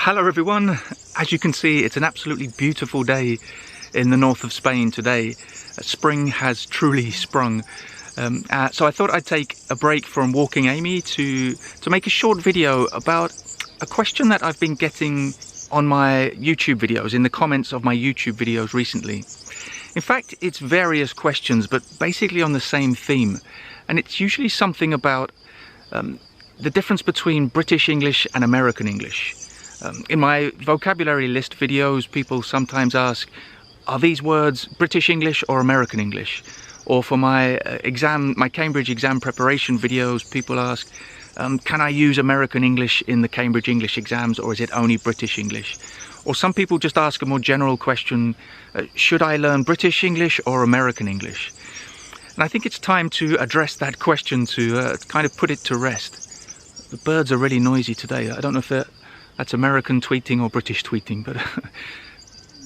Hello everyone, as you can see it's an absolutely beautiful day in the north of Spain today. Spring has truly sprung. So I thought I'd take a break from Walking Amy to make a short video about a question that I've been getting on my YouTube videos, in the comments of my YouTube videos recently. In fact, it's various questions, but basically on the same theme. And it's usually something about the difference between British English and American English. In my vocabulary list videos, people sometimes ask, are these words British English or American English? Or for my Cambridge exam preparation videos, people ask, can I use American English in the Cambridge English exams, or is it only British English? Or some people just ask a more general question, should I learn British English or American English? And I think it's time to address that question, to kind of put it to rest. The birds are really noisy today. I don't know if that's American tweeting or British tweeting, but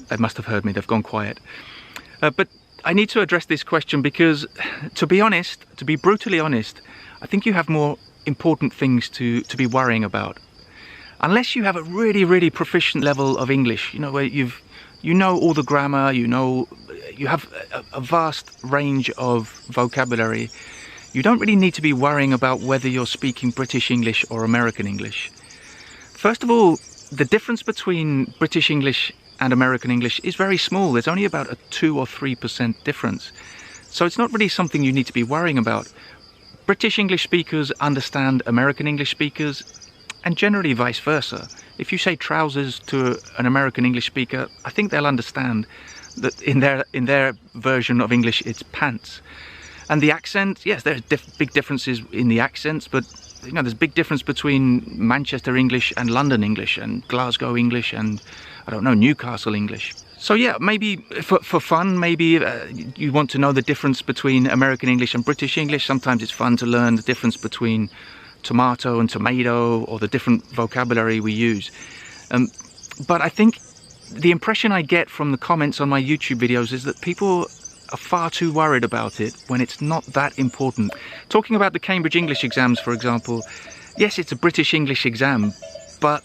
they must have heard me, they've gone quiet. But I need to address this question because, to be honest, to be brutally honest, I think you have more important things to be worrying about. Unless you have a really proficient level of English, you know, where you know all the grammar, you have a vast range of vocabulary, you don't really need to be worrying about whether you're speaking British English or American English. First of all, the difference between British English and American English is very small. There's only about a 2 or 3% difference. So it's not really something you need to be worrying about. British English speakers understand American English speakers, and generally vice versa. If you say trousers to an American English speaker, I think they'll understand that in their version of English it's pants. And the accent, yes, there's big differences in the accents, but you know, there's a big difference between Manchester English and London English and Glasgow English and, I don't know, Newcastle English. So yeah, maybe for fun, maybe you want to know the difference between American English and British English. Sometimes it's fun to learn the difference between tomato and tomato, or the different vocabulary we use. But I think the impression I get from the comments on my YouTube videos is that people are far too worried about it when it's not that important. Talking about the Cambridge English exams, for example, yes, it's a British English exam, but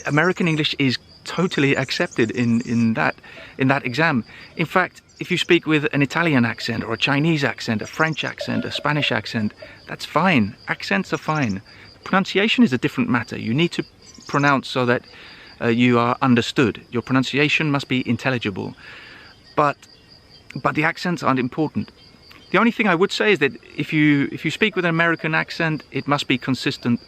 American English is totally accepted in that exam. In fact, if you speak with an Italian accent or a Chinese accent, a French accent, a Spanish accent, that's fine. Accents are fine. Pronunciation is a different matter. You need to pronounce so that you are understood. Your pronunciation must be intelligible. But the accents aren't important. The only thing I would say is that if you speak with an American accent, it must be consistent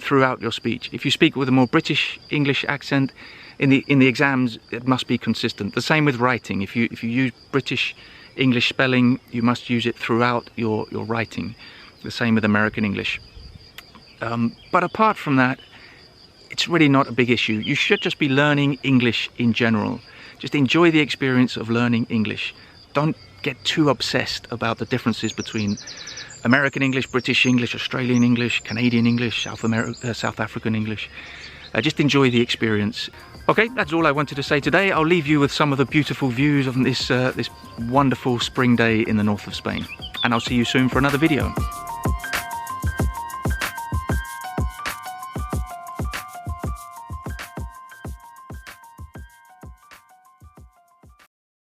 throughout your speech. If you speak with a more British English accent, in the exams, it must be consistent. The same with writing. If you use British English spelling, you must use it throughout your writing. The same with American English. But apart from that, it's really not a big issue. You should just be learning English in general. Just enjoy the experience of learning English. Don't get too obsessed about the differences between American English, British English, Australian English, Canadian English, South African English. Just enjoy the experience. Okay, that's all I wanted to say today. I'll leave you with some of the beautiful views of this wonderful spring day in the north of Spain. And I'll see you soon for another video.